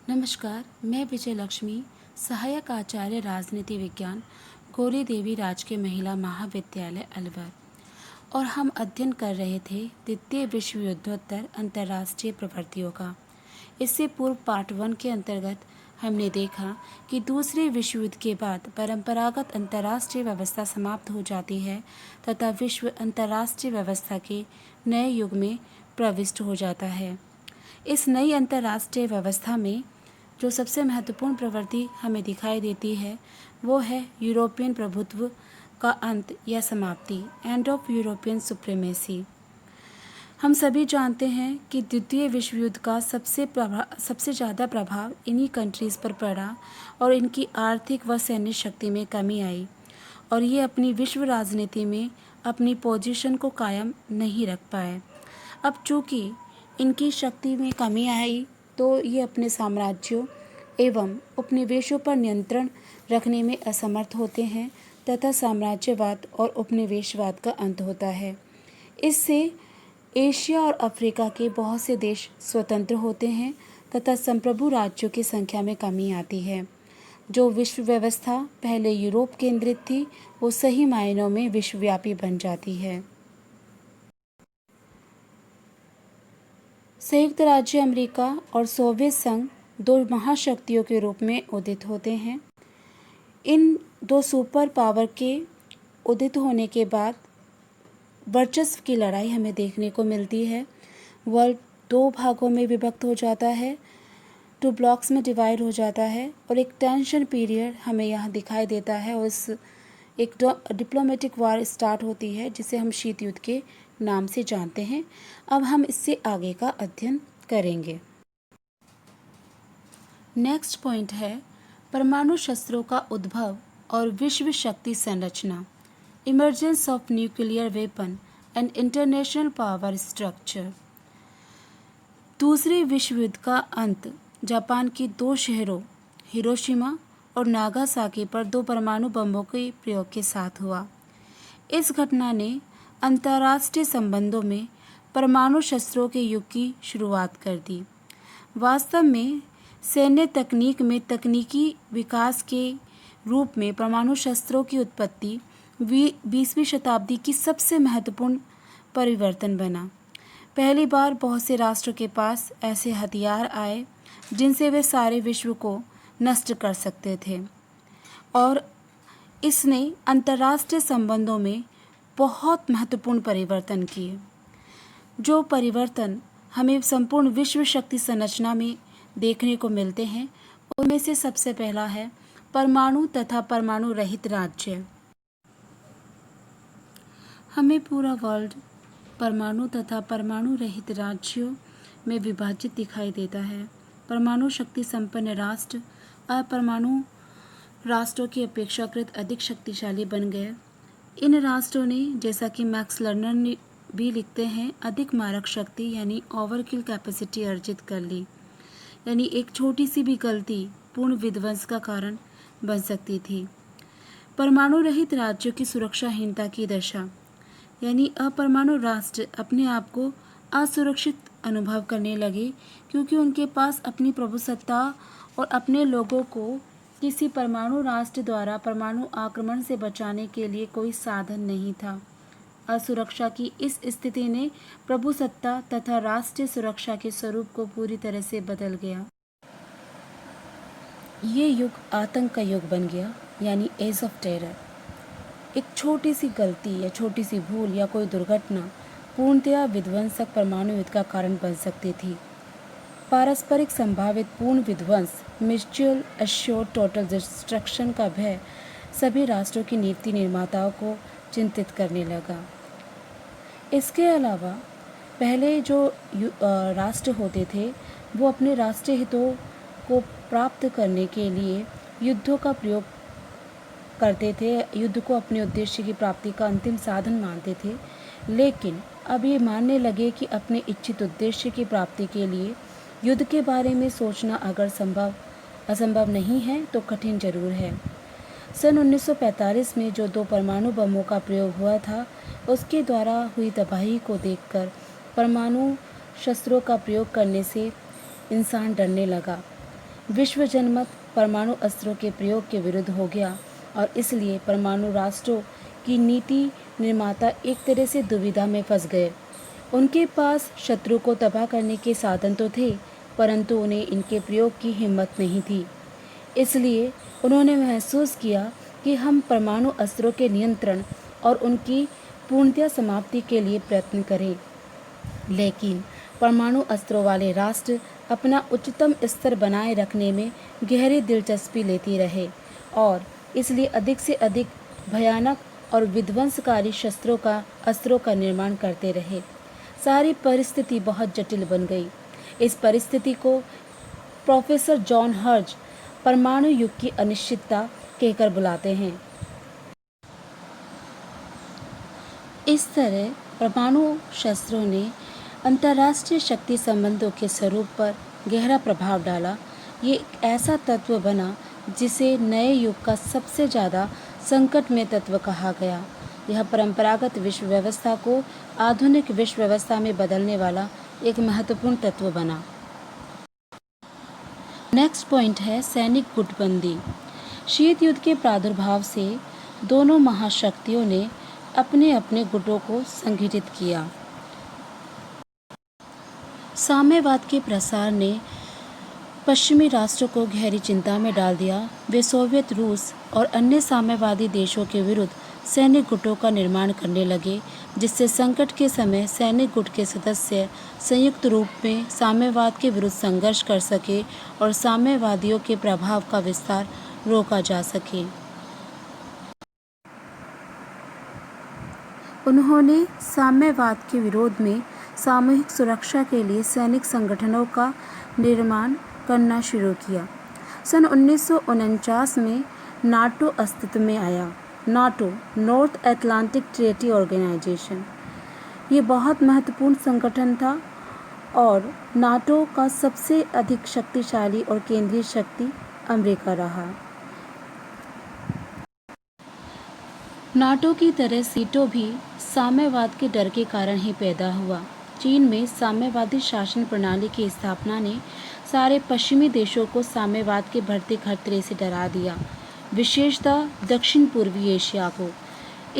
नमस्कार, मैं विजय लक्ष्मी, सहायक आचार्य राजनीति विज्ञान, गौरी देवी राजकीय महिला महाविद्यालय अलवर, और हम अध्ययन कर रहे थे द्वितीय विश्व युद्धोत्तर अंतर्राष्ट्रीय प्रवृत्तियों का। इससे पूर्व पार्ट 1 के अंतर्गत हमने देखा कि दूसरे विश्व युद्ध के बाद परंपरागत अंतर्राष्ट्रीय व्यवस्था समाप्त हो जाती है तथा विश्व अंतर्राष्ट्रीय व्यवस्था के नए युग में प्रविष्ट हो जाता है। इस नई अंतर्राष्ट्रीय व्यवस्था में जो सबसे महत्वपूर्ण प्रवृत्ति हमें दिखाई देती है वो है यूरोपियन प्रभुत्व का अंत या समाप्ति, एंड ऑफ यूरोपियन सुप्रीमेसी। हम सभी जानते हैं कि द्वितीय विश्व युद्ध का सबसे ज़्यादा प्रभाव इन्हीं कंट्रीज़ पर पड़ा और इनकी आर्थिक व सैन्य शक्ति में कमी आई और ये अपनी विश्व राजनीति में अपनी पोजीशन को कायम नहीं रख पाए। अब चूँकि इनकी शक्ति में कमी आई तो ये अपने साम्राज्यों एवं उपनिवेशों पर नियंत्रण रखने में असमर्थ होते हैं तथा साम्राज्यवाद और उपनिवेशवाद का अंत होता है। इससे एशिया और अफ्रीका के बहुत से देश स्वतंत्र होते हैं तथा संप्रभु राज्यों की संख्या में कमी आती है। जो विश्व व्यवस्था पहले यूरोप केंद्रित थी वो सही मायनों में विश्वव्यापी बन जाती है। संयुक्त राज्य अमेरिका और सोवियत संघ दो महाशक्तियों के रूप में उदित होते हैं। इन दो सुपर पावर के उदित होने के बाद वर्चस्व की लड़ाई हमें देखने को मिलती है। वर्ल्ड दो भागों में विभक्त हो जाता है, 2 ब्लॉक्स में डिवाइड हो जाता है और एक टेंशन पीरियड हमें यहाँ दिखाई देता है और इस एक डिप्लोमेटिक वार स्टार्ट होती है जिसे हम शीत युद्ध के नाम से जानते हैं। अब हम इससे आगे का अध्ययन करेंगे। नेक्स्ट पॉइंट है परमाणु शस्त्रों का उद्भव और विश्व शक्ति संरचना, emergence of nuclear weapon and international power structure. दूसरे विश्व युद्ध का अंत जापान के 2 शहरों हिरोशिमा और नागासाकी पर 2 परमाणु बमों के प्रयोग के साथ हुआ। इस घटना ने अंतर्राष्ट्रीय संबंधों में परमाणु शस्त्रों के युग की शुरुआत कर दी। वास्तव में सैन्य तकनीक में तकनीकी विकास के रूप में परमाणु शस्त्रों की उत्पत्ति 20वीं शताब्दी की सबसे महत्वपूर्ण परिवर्तन बना। पहली बार बहुत से राष्ट्रों के पास ऐसे हथियार आए जिनसे वे सारे विश्व को नष्ट कर सकते थे और इसने अंतर्राष्ट्रीय संबंधों में बहुत महत्वपूर्ण परिवर्तन किए। जो परिवर्तन हमें संपूर्ण विश्व शक्ति संरचना में देखने को मिलते हैं उनमें से सबसे पहला है परमाणु तथा परमाणु रहित राज्य। हमें पूरा वर्ल्ड परमाणु तथा परमाणु रहित राज्यों में विभाजित दिखाई देता है। परमाणु शक्ति संपन्न राष्ट्र अपरमाणु राष्ट्रों की अपेक्षाकृत अधिक शक्तिशाली बन गए। इन राष्ट्रों ने, जैसा कि मैक्स लर्नर भी लिखते हैं, अधिक मारक शक्ति यानी ओवरकिल कैपेसिटी अर्जित कर ली। यानी एक छोटी सी भी गलती पूर्ण विध्वंस का कारण बन सकती थी। परमाणु रहित राज्यों की सुरक्षाहीनता की दशा, यानी अपरमाणु राष्ट्र अपने आप को असुरक्षित अनुभव करने लगे क्योंकि उनके पास अपनी प्रभुसत्ता और अपने लोगों को किसी परमाणु राष्ट्र द्वारा परमाणु आक्रमण से बचाने के लिए कोई साधन नहीं था। असुरक्षा की इस स्थिति ने प्रभुसत्ता तथा राष्ट्रीय सुरक्षा के स्वरूप को पूरी तरह से बदल गया। ये युग आतंक का युग बन गया, यानी एज ऑफ टेरर। एक छोटी सी गलती या छोटी सी भूल या कोई दुर्घटना पूर्णतया विध्वंसक परमाणु युद्ध का कारण बन सकती थी। पारस्परिक संभावित पूर्ण विध्वंस, म्यूचुअल एश्योर्ड टोटल डिस्ट्रक्शन का भय सभी राष्ट्रों की नीति निर्माताओं को चिंतित करने लगा। इसके अलावा पहले जो राष्ट्र होते थे वो अपने राष्ट्रीय हितों को प्राप्त करने के लिए युद्धों का प्रयोग करते थे, युद्ध को अपने उद्देश्य की प्राप्ति का अंतिम साधन मानते थे। लेकिन अब ये मानने लगे कि अपने इच्छित उद्देश्य की प्राप्ति के लिए युद्ध के बारे में सोचना अगर असंभव नहीं है तो कठिन जरूर है। सन 1945 में जो 2 परमाणु बमों का प्रयोग हुआ था उसके द्वारा हुई तबाही को देखकर परमाणु शस्त्रों का प्रयोग करने से इंसान डरने लगा। विश्व जनमत परमाणु अस्त्रों के प्रयोग के विरुद्ध हो गया और इसलिए परमाणु राष्ट्रों की नीति निर्माता एक तरह से दुविधा में फंस गए। उनके पास शत्रु को तबाह करने के साधन तो थे, परंतु उन्हें इनके प्रयोग की हिम्मत नहीं थी। इसलिए उन्होंने महसूस किया कि हम परमाणु अस्त्रों के नियंत्रण और उनकी पूर्णतया समाप्ति के लिए प्रयत्न करें। लेकिन परमाणु अस्त्रों वाले राष्ट्र अपना उच्चतम स्तर बनाए रखने में गहरी दिलचस्पी लेती रहे और इसलिए अधिक से अधिक भयानक और विध्वंसकारी अस्त्रों का निर्माण करते रहे। सारी परिस्थिति बहुत जटिल बन गई। इस परिस्थिति को प्रोफेसर जॉन हर्ज परमाणु युग की अनिश्चितता कहकर बुलाते हैं। इस तरह परमाणु शस्त्रों ने अंतर्राष्ट्रीय शक्ति संबंधों के स्वरूप पर गहरा प्रभाव डाला। ये एक ऐसा तत्व बना जिसे नए युग का सबसे ज़्यादा संकटमय तत्व कहा गया। यह परंपरागत विश्व व्यवस्था को आधुनिक विश्व व्यवस्था में बदलने वाला एक महत्वपूर्ण तत्व बना। नेक्स्ट पॉइंट है सैनिक गुटबंदी। शीत युद्ध के प्रादुर्भाव से दोनों महाशक्तियों ने अपने अपने गुटों को संगठित किया। साम्यवाद के प्रसार ने पश्चिमी राष्ट्रों को गहरी चिंता में डाल दिया। वे सोवियत रूस और अन्य साम्यवादी देशों के विरुद्ध सैनिक गुटों का निर्माण करने लगे, जिससे संकट के समय सैनिक गुट के सदस्य संयुक्त रूप में साम्यवाद के विरुद्ध संघर्ष कर सके और साम्यवादियों के प्रभाव का विस्तार रोका जा सके। उन्होंने साम्यवाद के विरोध में सामूहिक सुरक्षा के लिए सैनिक संगठनों का निर्माण करना शुरू किया। सन 1949 में नाटो अस्तित्व में आया। NATO, North Atlantic Treaty Organisation, ये बहुत महत्वपूर्ण संगठन था और नाटो का सबसे अधिक शक्तिशाली और केंद्रीय शक्ति अमेरिका रहा। नाटो की तरह सीटो भी साम्यवाद के डर के कारण ही पैदा हुआ। चीन में साम्यवादी शासन प्रणाली की स्थापना ने सारे पश्चिमी देशों को साम्यवाद के बढ़ते खतरे से डरा दिया, विशेषतः दक्षिण पूर्वी एशिया को।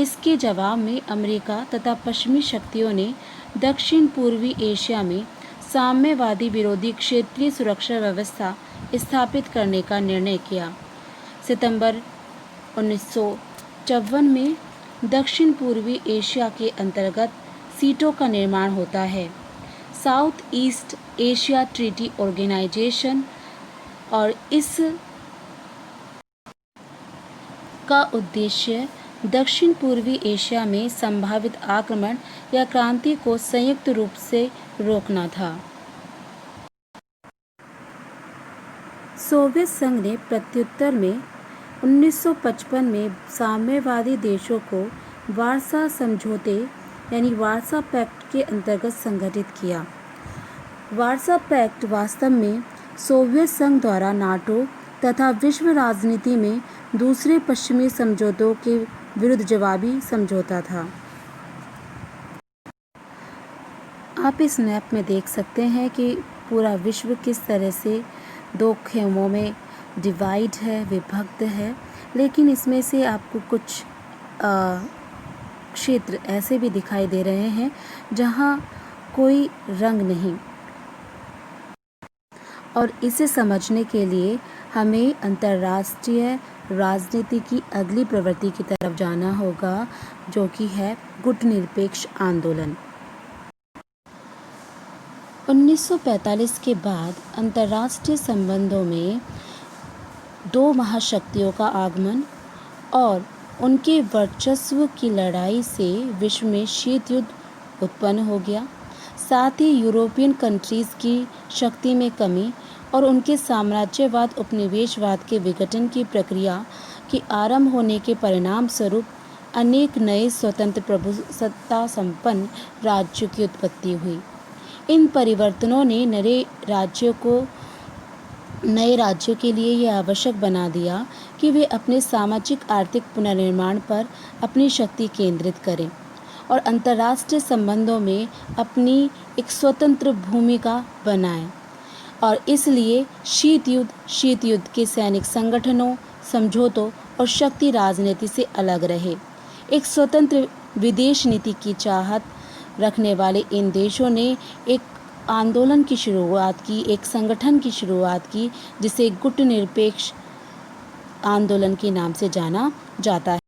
इसके जवाब में अमेरिका तथा पश्चिमी शक्तियों ने दक्षिण पूर्वी एशिया में साम्यवादी विरोधी क्षेत्रीय सुरक्षा व्यवस्था स्थापित करने का निर्णय किया। सितंबर 1954 में दक्षिण पूर्वी एशिया के अंतर्गत सीटों का निर्माण होता है, South East Asia Treaty Organisation, और इस का उद्देश्य दक्षिण पूर्वी एशिया में संभावित आक्रमण या क्रांति को संयुक्त रूप से रोकना था। सोवियत संघ ने प्रत्युत्तर में 1955 में साम्यवादी देशों को वार्सा समझौते यानी वार्सा पैक्ट के अंतर्गत संगठित किया। वार्सा पैक्ट वास्तव में सोवियत संघ द्वारा नाटो तथा विश्व राजनीति में दूसरे पश्चिमी समझौतों के विरुद्ध जवाबी समझौता था। आप इस मैप में देख सकते हैं कि पूरा विश्व किस तरह से दो खेमों में डिवाइड है, विभक्त है, लेकिन इसमें से आपको कुछ क्षेत्र ऐसे भी दिखाई दे रहे हैं जहां कोई रंग नहीं। और इसे समझने के लिए हमें अंतर्राष्ट्रीय राजनीति की अगली प्रवृत्ति की तरफ जाना होगा, जो कि है गुटनिरपेक्ष आंदोलन। 1945 के बाद अंतर्राष्ट्रीय संबंधों में दो महाशक्तियों का आगमन और उनके वर्चस्व की लड़ाई से विश्व में शीत युद्ध उत्पन्न हो गया। साथ ही यूरोपियन कंट्रीज़ की शक्ति में कमी और उनके साम्राज्यवाद उपनिवेशवाद के विघटन की प्रक्रिया के आरंभ होने के परिणाम स्वरूप अनेक नए स्वतंत्र प्रभुसत्ता संपन्न राज्यों की उत्पत्ति हुई। इन परिवर्तनों ने नए राज्यों के लिए यह आवश्यक बना दिया कि वे अपने सामाजिक आर्थिक पुनर्निर्माण पर अपनी शक्ति केंद्रित करें और अंतर्राष्ट्रीय संबंधों में अपनी एक स्वतंत्र भूमिका बनाएं। और इसलिए शीत युद्ध के सैनिक संगठनों, समझौतों और शक्ति राजनीति से अलग रहे। एक स्वतंत्र विदेश नीति की चाहत रखने वाले इन देशों ने एक आंदोलन की शुरुआत की, एक संगठन की शुरुआत की जिसे गुटनिरपेक्ष आंदोलन के नाम से जाना जाता है।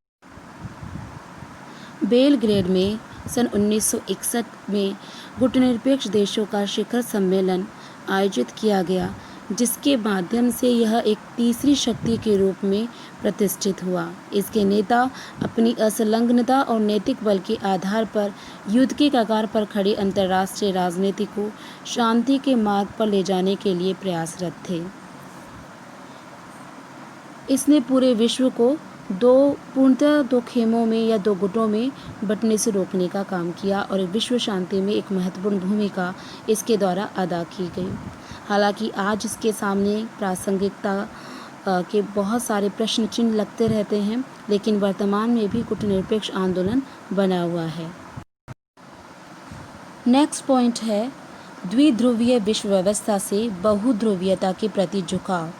बेलग्रेड में सन 1961 में गुटनिरपेक्ष देशों का शिखर सम्मेलन आयोजित किया गया, जिसके माध्यम से यह एक तीसरी शक्ति के रूप में प्रतिष्ठित हुआ। इसके नेता अपनी असंलग्नता और नैतिक बल के आधार पर युद्ध के कगार पर खड़ी अंतर्राष्ट्रीय राजनीति को शांति के मार्ग पर ले जाने के लिए प्रयासरत थे। इसने पूरे विश्व को पूर्णतः दो खेमों में या दो गुटों में बंटने से रोकने का काम किया और विश्व शांति में एक महत्वपूर्ण भूमिका इसके द्वारा अदा की गई। हालांकि आज इसके सामने प्रासंगिकता के बहुत सारे प्रश्न चिन्ह लगते रहते हैं, लेकिन वर्तमान में भी गुटनिरपेक्ष आंदोलन बना हुआ है। नेक्स्ट पॉइंट है द्विध्रुवीय विश्व व्यवस्था से बहुध्रुवीयता के प्रति झुकाव।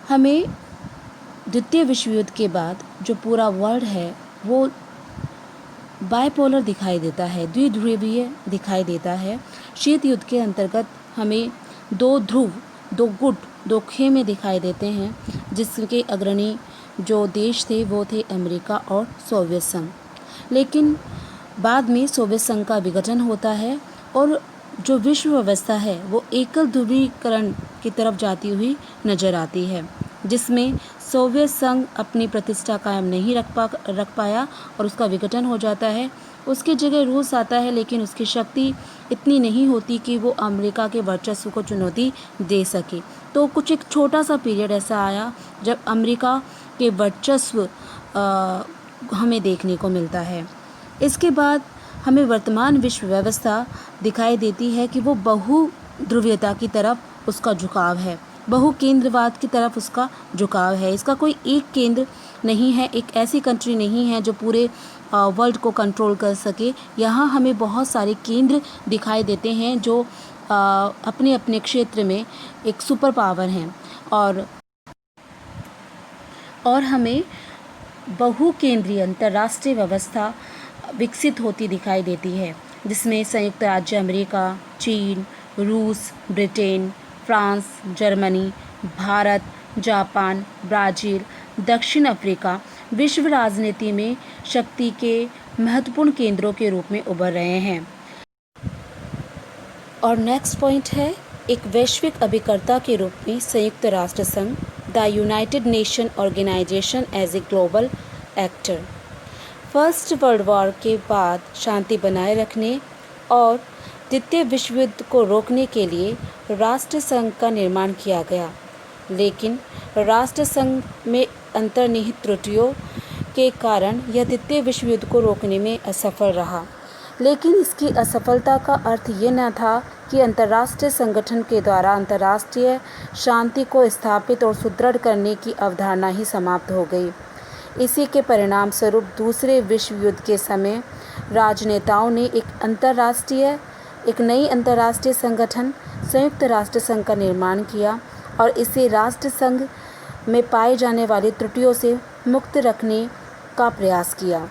हमें द्वितीय विश्व युद्ध के बाद जो पूरा वर्ल्ड है वो बाइपोलर दिखाई देता है, द्विध्रुवीय दिखाई देता है। शीत युद्ध के अंतर्गत हमें दो ध्रुव, दो गुट, दो खेमे दिखाई देते हैं, जिसके अग्रणी जो देश थे वो थे अमेरिका और सोवियत संघ। लेकिन बाद में सोवियत संघ का विघटन होता है और जो विश्व व्यवस्था है वो एकल ध्रुवीकरण की तरफ जाती हुई नजर आती है, जिसमें सोवियत संघ अपनी प्रतिष्ठा कायम नहीं रख पाया और उसका विघटन हो जाता है। उसकी जगह रूस आता है, लेकिन उसकी शक्ति इतनी नहीं होती कि वो अमेरिका के वर्चस्व को चुनौती दे सके। तो कुछ एक छोटा सा पीरियड ऐसा आया जब अमेरिका के वर्चस्व हमें देखने को मिलता है। इसके बाद हमें वर्तमान विश्व व्यवस्था दिखाई देती है कि वो बहुध्रुवीयता की तरफ उसका झुकाव है, बहुकेंद्रवाद की तरफ उसका झुकाव है। इसका कोई एक केंद्र नहीं है, एक ऐसी कंट्री नहीं है जो पूरे वर्ल्ड को कंट्रोल कर सके। यहाँ हमें बहुत सारे केंद्र दिखाई देते हैं जो अपने अपने क्षेत्र में एक सुपर पावर हैं और हमें बहुकेंद्रीय अंतर्राष्ट्रीय व्यवस्था विकसित होती दिखाई देती है, जिसमें संयुक्त राज्य अमेरिका, चीन, रूस, Britain, France, Germany, Bharat, Japan, Brazil, दक्षिण अफ्रीका विश्व राजनीति में शक्ति के महत्वपूर्ण केंद्रों के रूप में उभर रहे हैं। और नेक्स्ट पॉइंट है एक वैश्विक अभिकर्ता के रूप में संयुक्त राष्ट्र संघ, the United Nation Organisation as a global actor. First World War के बाद शांति बनाए रखने और द्वितीय विश्व युद्ध को रोकने के लिए राष्ट्र संघ का निर्माण किया गया, लेकिन राष्ट्र संघ में अंतर्निहित त्रुटियों के कारण यह द्वितीय विश्व युद्ध को रोकने में असफल रहा। लेकिन इसकी असफलता का अर्थ ये न था कि अंतर्राष्ट्रीय संगठन के द्वारा अंतर्राष्ट्रीय शांति को स्थापित और सुदृढ़ करने की अवधारणा ही समाप्त हो गई। इसी के परिणाम स्वरूप दूसरे विश्व युद्ध के समय राजनेताओं ने एक नई अंतर्राष्ट्रीय संगठन संयुक्त राष्ट्र संघ का निर्माण किया और इसे राष्ट्र संघ में पाए जाने वाली त्रुटियों से मुक्त रखने का प्रयास किया।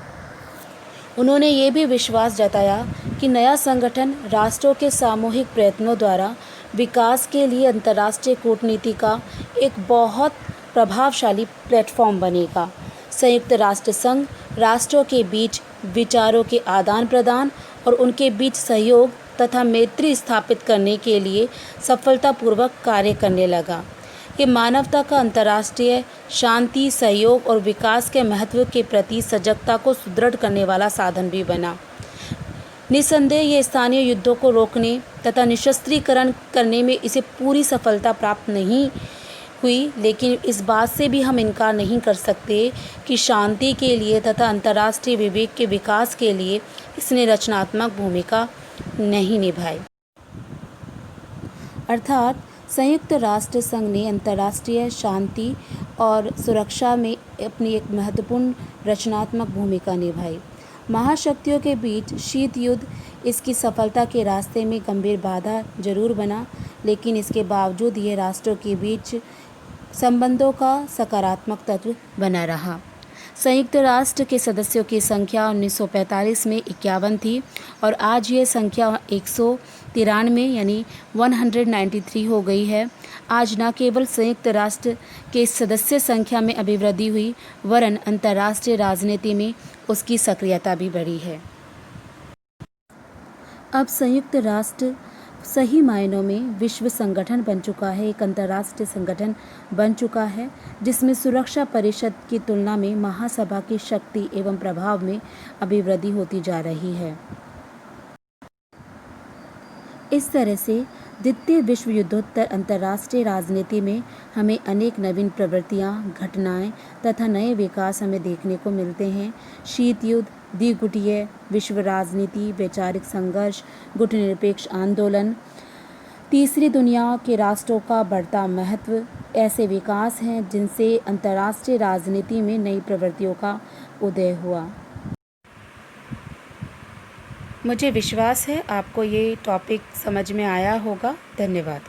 उन्होंने ये भी विश्वास जताया कि नया संगठन राष्ट्रों के सामूहिक प्रयत्नों द्वारा विकास के लिए अंतर्राष्ट्रीय कूटनीति का एक बहुत प्रभावशाली प्लेटफॉर्म बनेगा। संयुक्त राष्ट्र संघ राष्ट्रों के बीच विचारों के आदान प्रदान और उनके बीच सहयोग तथा मैत्री स्थापित करने के लिए सफलतापूर्वक कार्य करने लगा। ये मानवता का अंतर्राष्ट्रीय शांति, सहयोग और विकास के महत्व के प्रति सजगता को सुदृढ़ करने वाला साधन भी बना। निस्संदेह ये स्थानीय युद्धों को रोकने तथा निशस्त्रीकरण करने में इसे पूरी सफलता प्राप्त नहीं हुई, लेकिन इस बात से भी हम इनकार नहीं कर सकते कि शांति के लिए तथा अंतर्राष्ट्रीय विवेक के विकास के लिए इसने रचनात्मक भूमिका नहीं निभाई। अर्थात संयुक्त राष्ट्र संघ ने अंतर्राष्ट्रीय शांति और सुरक्षा में अपनी एक महत्वपूर्ण रचनात्मक भूमिका निभाई। महाशक्तियों के बीच शीत युद्ध इसकी सफलता के रास्ते में गंभीर बाधा जरूर बना, लेकिन इसके बावजूद ये राष्ट्रों के बीच संबंधों का सकारात्मक तत्व बना रहा। संयुक्त राष्ट्र के सदस्यों की संख्या 1945 में 51 थी और आज ये संख्या 193 यानी 193 हो गई है। आज न केवल संयुक्त राष्ट्र के सदस्य संख्या में अभिवृद्धि हुई, वरन अंतर्राष्ट्रीय राजनीति में उसकी सक्रियता भी बढ़ी है। अब संयुक्त राष्ट्र सही मायनों में विश्व संगठन बन चुका है, एक अंतर्राष्ट्रीय संगठन बन चुका है, जिसमें सुरक्षा परिषद की तुलना में महासभा की शक्ति एवं प्रभाव में अभिवृद्धि होती जा रही है। इस तरह से द्वितीय विश्व युद्धोत्तर अंतर्राष्ट्रीय राजनीति में हमें अनेक नवीन प्रवृत्तियां, घटनाएं तथा नए विकास हमें देखने को मिलते हैं। शीत युद्ध, द्विगुटीय विश्व राजनीति, वैचारिक संघर्ष, गुटनिरपेक्ष आंदोलन, तीसरी दुनिया के राष्ट्रों का बढ़ता महत्व ऐसे विकास हैं जिनसे अंतर्राष्ट्रीय राजनीति में नई प्रवृत्तियों का उदय हुआ। मुझे विश्वास है आपको ये टॉपिक समझ में आया होगा। धन्यवाद।